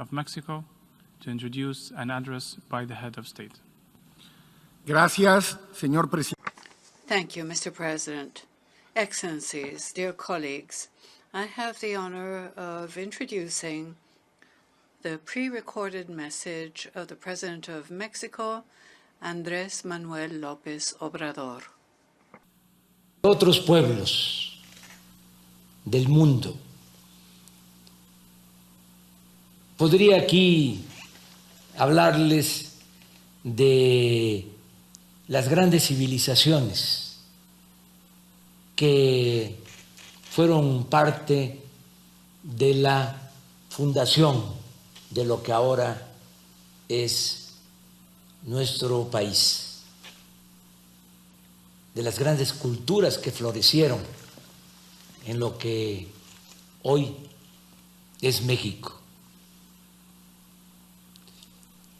of Mexico to introduce an address by the head of state. Gracias, señor presidente. Thank you, Mr. President. Excellencies, dear colleagues, I have the honor of introducing the pre-recorded message of the President of Mexico, Andrés Manuel López Obrador. Otros pueblos del mundo. Podría aquí hablarles de las grandes civilizaciones que fueron parte de la fundación de lo que ahora es nuestro país, de las grandes culturas que florecieron en lo que hoy es México.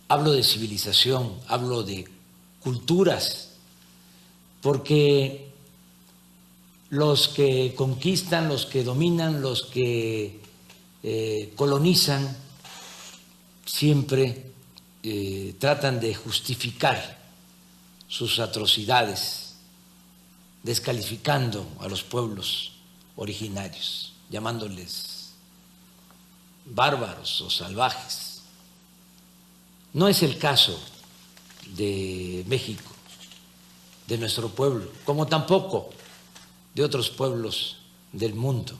Hablo de civilización, hablo de culturas, porque los que conquistan, los que dominan, los que colonizan, siempre tratan de justificar sus atrocidades, descalificando a los pueblos originarios, llamándoles bárbaros o salvajes. No es el caso de México, de nuestro pueblo, como tampoco de otros pueblos del mundo,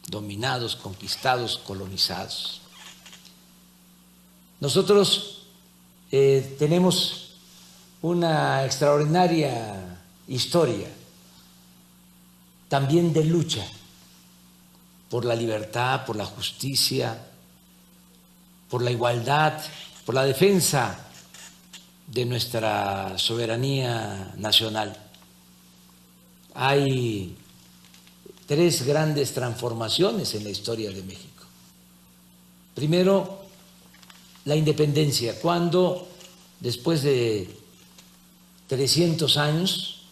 dominados, conquistados, colonizados. Nosotros tenemos una extraordinaria historia, también de lucha por la libertad, por la justicia, por la igualdad, por la defensa de nuestra soberanía nacional. Hay tres grandes transformaciones en la historia de México. Primero, la independencia, cuando después de 300 años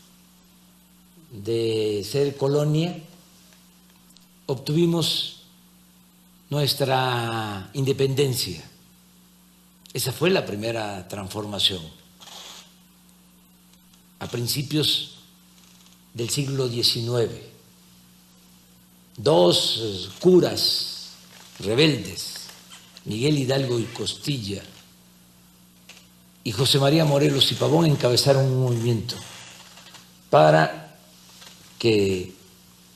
de ser colonia, obtuvimos nuestra independencia. Esa fue la primera transformación. A principios del siglo XIX, dos curas rebeldes, Miguel Hidalgo y Costilla y José María Morelos y Pavón, encabezaron un movimiento para que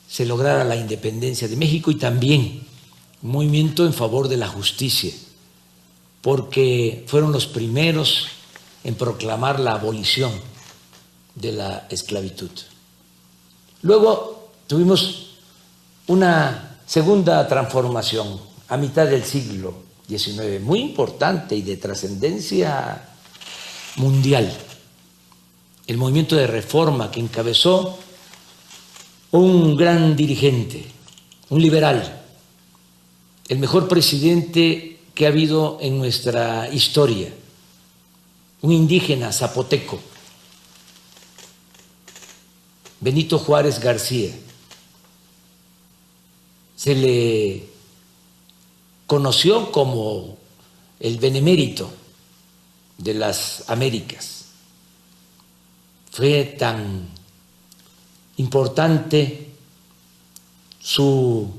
se lograra la independencia de México y también un movimiento en favor de la justicia, porque fueron los primeros en proclamar la abolición de la esclavitud. Luego tuvimos una segunda transformación a mitad del siglo XIX, muy importante y de trascendencia mundial, el movimiento de reforma que encabezó un gran dirigente, un liberal, el mejor presidente que ha habido en nuestra historia, un indígena zapoteco, Benito Juárez García. Se le conoció como el benemérito de las Américas. Fue tan importante su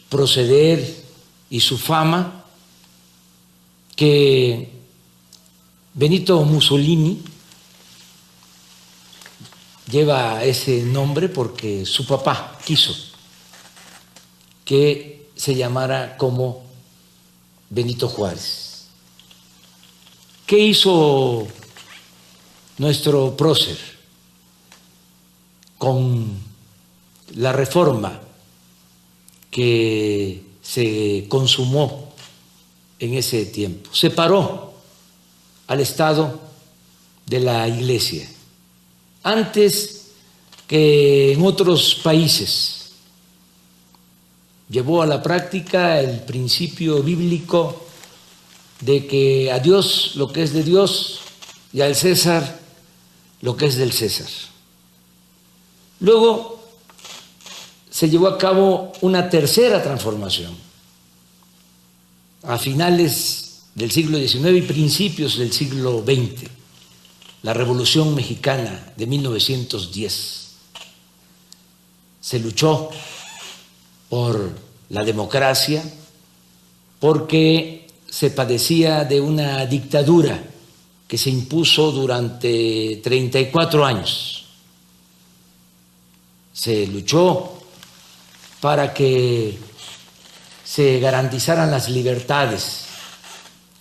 proceder y su fama que Benito Mussolini lleva ese nombre porque su papá quiso que se llamara como Benito Juárez. ¿Qué hizo nuestro prócer con la reforma que se consumó en ese tiempo? Separó al Estado de la Iglesia. Antes que en otros países, llevó a la práctica el principio bíblico de que a Dios lo que es de Dios y al César lo que es del César. Luego se llevó a cabo una tercera transformación a finales del siglo XIX y principios del siglo XX, la Revolución Mexicana de 1910. Se luchó por la democracia porque se padecía de una dictadura que se impuso durante 34 años. Se luchó para que se garantizaran las libertades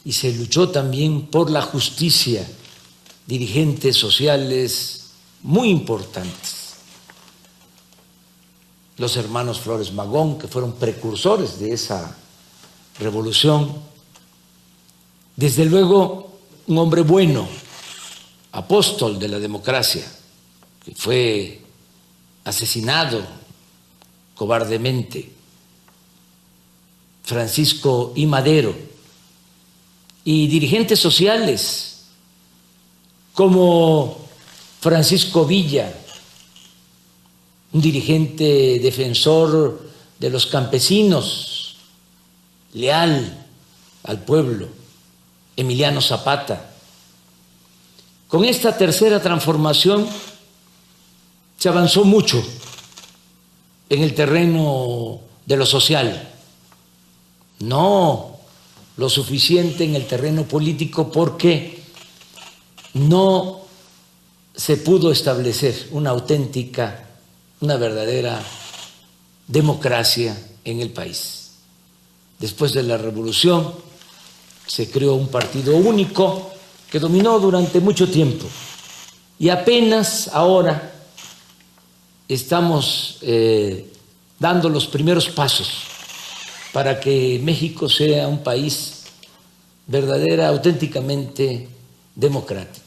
y se luchó también por la justicia. Dirigentes sociales muy importantes, los hermanos Flores Magón, que fueron precursores de esa revolución, desde luego un hombre bueno, apóstol de la democracia, que fue asesinado cobardemente, Francisco I. Madero, y dirigentes sociales como Francisco Villa, un dirigente defensor de los campesinos, leal al pueblo, Emiliano Zapata. Con esta tercera transformación se avanzó mucho en el terreno de lo social, no lo suficiente en el terreno político porque no se pudo establecer una auténtica, una verdadera democracia en el país. Después de la revolución se creó un partido único que dominó durante mucho tiempo y apenas ahora estamos dando los primeros pasos para que México sea un país verdadera, auténticamente democrático.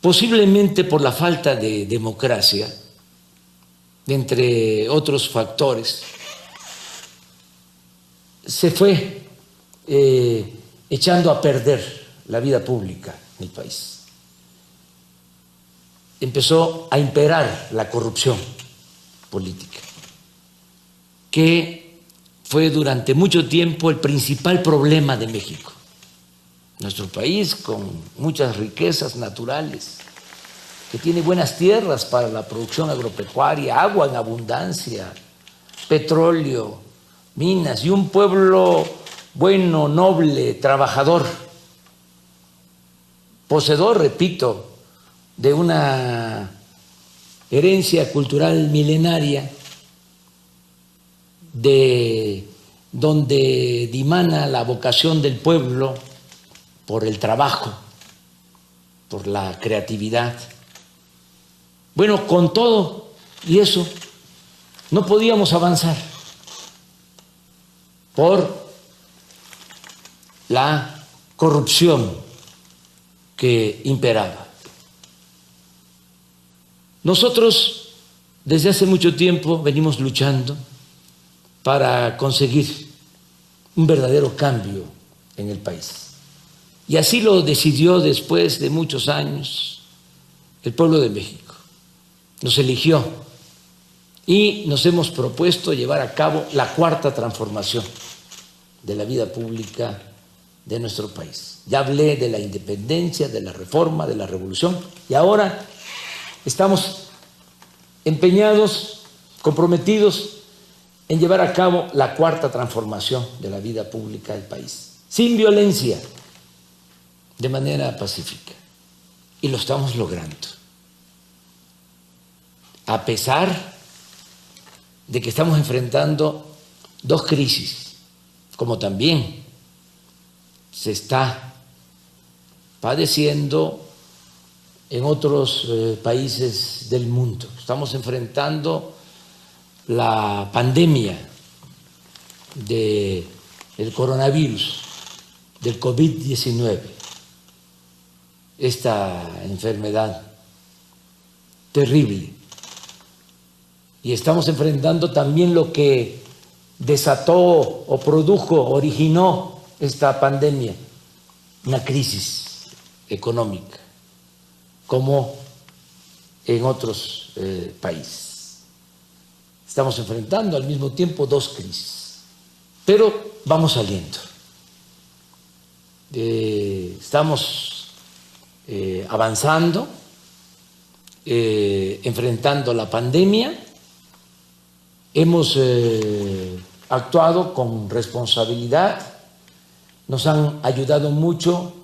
Posiblemente por la falta de democracia, entre otros factores, se fue echando a perder la vida pública en el país. Empezó a imperar la corrupción política, que fue durante mucho tiempo el principal problema de México. Nuestro país, con muchas riquezas naturales, que tiene buenas tierras para la producción agropecuaria, agua en abundancia, petróleo, minas y un pueblo bueno, noble, trabajador, poseedor, repito, de una herencia cultural milenaria, de donde dimana la vocación del pueblo por el trabajo, por la creatividad. Bueno, con todo y eso no podíamos avanzar por la corrupción que imperaba. Nosotros desde hace mucho tiempo venimos luchando para conseguir un verdadero cambio en el país. Y así lo decidió después de muchos años el pueblo de México. Nos eligió y nos hemos propuesto llevar a cabo la cuarta transformación de la vida pública de nuestro país. Ya hablé de la independencia, de la reforma, de la revolución y ahora estamos empeñados, comprometidos en llevar a cabo la cuarta transformación de la vida pública del país, sin violencia, de manera pacífica. Y lo estamos logrando. A pesar de que estamos enfrentando dos crisis, como también se está padeciendo en otros países del mundo. Estamos enfrentando la pandemia del coronavirus, del COVID-19, esta enfermedad terrible. Y estamos enfrentando también lo que desató o produjo, originó esta pandemia, una crisis económica, como en otros países. Estamos enfrentando al mismo tiempo dos crisis, pero vamos saliendo. Estamos avanzando, enfrentando la pandemia. Hemos actuado con responsabilidad. Nos han ayudado mucho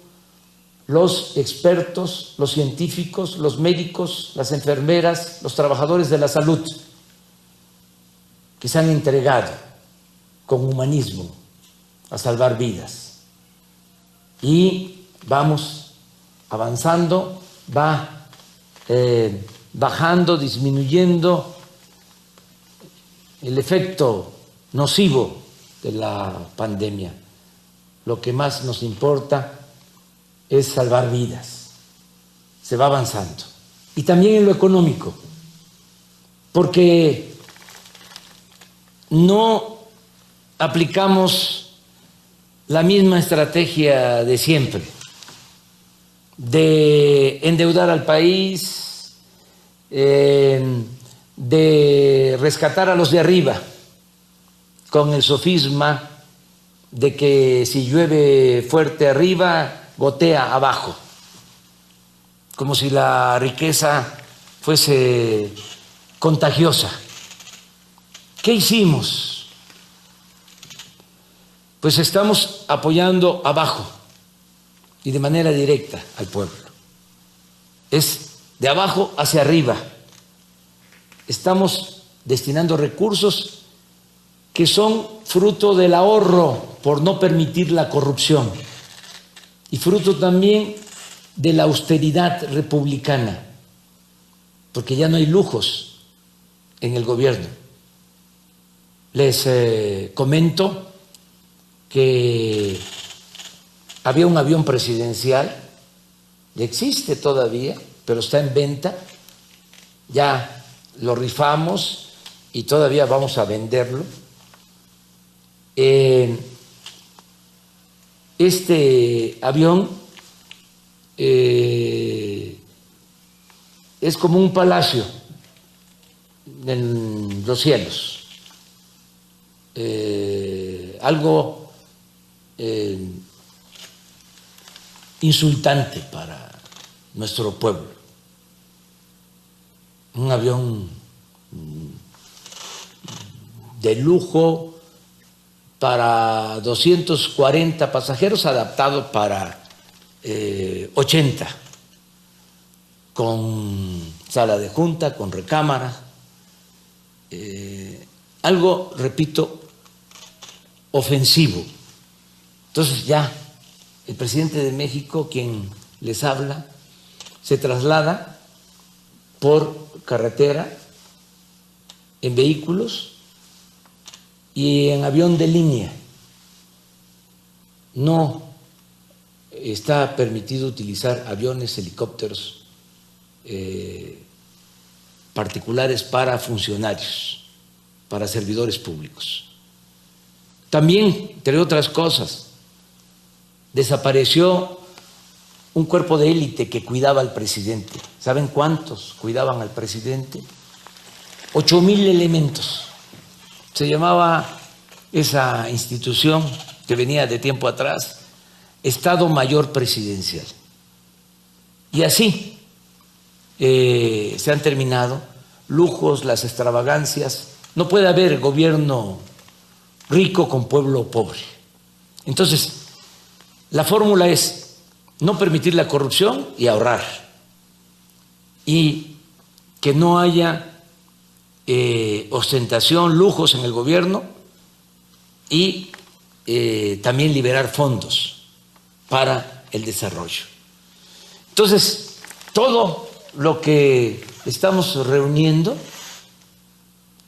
los expertos, los científicos, los médicos, las enfermeras, los trabajadores de la salud, que se han entregado con humanismo a salvar vidas. Y vamos avanzando, va bajando, disminuyendo el efecto nocivo de la pandemia. Lo que más nos importa es salvar vidas. Se va avanzando. Y también en lo económico, porque no aplicamos la misma estrategia de siempre, de endeudar al país, de rescatar a los de arriba, con el sofisma de que si llueve fuerte arriba, gotea abajo, como si la riqueza fuese contagiosa. ¿Qué hicimos? Pues estamos apoyando abajo y de manera directa al pueblo. Es de abajo hacia arriba. Estamos destinando recursos que son fruto del ahorro por no permitir la corrupción y fruto también de la austeridad republicana, porque ya no hay lujos en el gobierno. Les comento que había un avión presidencial, existe todavía, pero está en venta, ya lo rifamos y todavía vamos a venderlo. Este avión es como un palacio en los cielos, algo insultante para nuestro pueblo. Un avión de lujo para 240 pasajeros, adaptado para 80, con sala de junta, con recámara, algo, repito, ofensivo. Entonces ya el presidente de México, quien les habla, se traslada por carretera, en vehículos y en avión de línea. No está permitido utilizar aviones, helicópteros particulares para funcionarios, para servidores públicos. También, entre otras cosas, desapareció un cuerpo de élite que cuidaba al presidente. ¿Saben cuántos cuidaban al presidente? 8,000 elementos. Se llamaba esa institución, que venía de tiempo atrás, Estado Mayor Presidencial. Y así se han terminado lujos, las extravagancias. No puede haber gobierno rico con pueblo pobre. Entonces, la fórmula es no permitir la corrupción y ahorrar, y que no haya ostentación, lujos en el gobierno, y también liberar fondos para el desarrollo. Entonces, todo lo que estamos reuniendo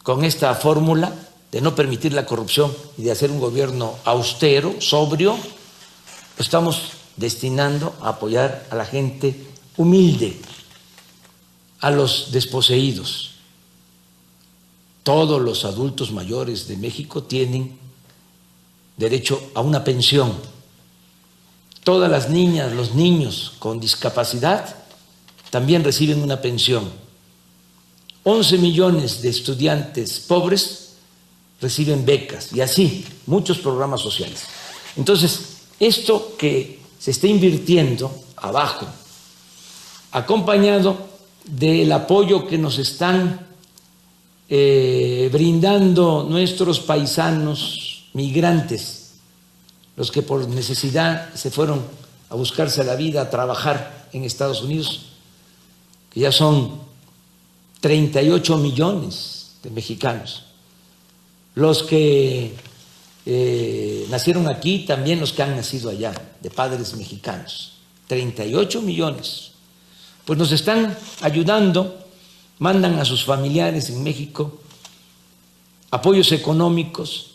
con esta fórmula de no permitir la corrupción y de hacer un gobierno austero, sobrio, lo estamos destinando a apoyar a la gente humilde, a los desposeídos. Todos los adultos mayores de México tienen derecho a una pensión. Todas las niñas, los niños con discapacidad también reciben una pensión. 11 millones de estudiantes pobres reciben becas y así, muchos programas sociales. Entonces, esto que se está invirtiendo abajo, acompañado del apoyo que nos están brindando nuestros paisanos migrantes, los que por necesidad se fueron a buscarse la vida, a trabajar en Estados Unidos, que ya son 38 millones de mexicanos. Los que nacieron aquí, también los que han nacido allá, de padres mexicanos, 38 millones. Pues nos están ayudando, mandan a sus familiares en México apoyos económicos,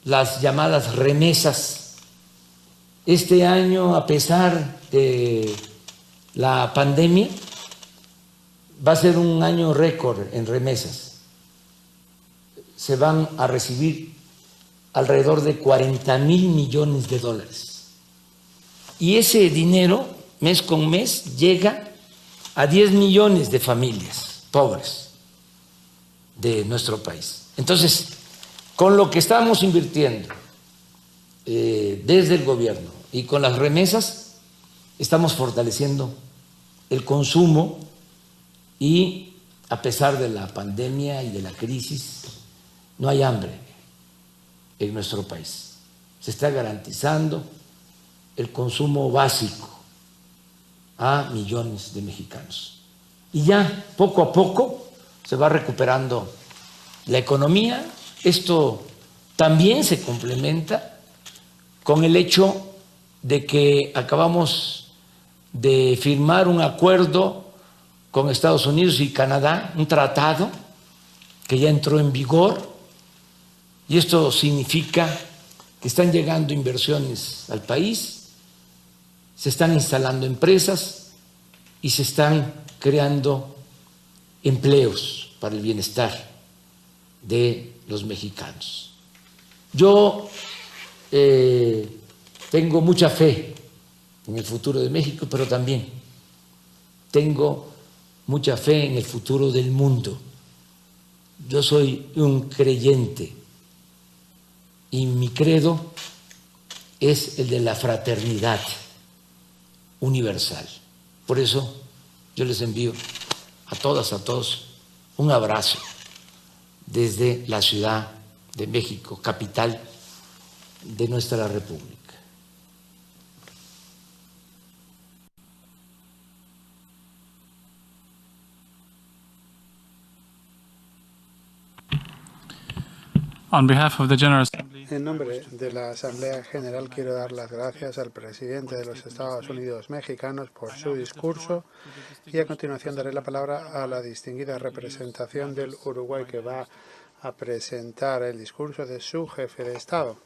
las llamadas remesas. Este año, a pesar de la pandemia, va a ser un año récord en remesas. Se van a recibir alrededor de 40,000 millones de dólares. Y ese dinero, mes con mes, llega a 10 millones de familias pobres de nuestro país. Entonces, con lo que estamos invirtiendo desde el gobierno y con las remesas, estamos fortaleciendo el consumo y, a pesar de la pandemia y de la crisis, no hay hambre en nuestro país. Se está garantizando el consumo básico a millones de mexicanos. Y ya poco a poco se va recuperando la economía. Esto también se complementa con el hecho de que acabamos de firmar un acuerdo con Estados Unidos y Canadá, un tratado que ya entró en vigor, y esto significa que están llegando inversiones al país, se están instalando empresas y se están creando empleos para el bienestar de los mexicanos. Yo tengo mucha fe en el futuro de México, pero también tengo mucha fe en el futuro del mundo. Yo soy un creyente y mi credo es el de la fraternidad universal. Por eso yo les envío a todas, a todos, un abrazo desde la Ciudad de México, capital de nuestra República. On behalf of the General Assembly, En nombre de la Asamblea General quiero dar las gracias al presidente de los Estados Unidos mexicanos por su discurso y a continuación daré la palabra a la distinguida representación del Uruguay que va a presentar el discurso de su jefe de Estado.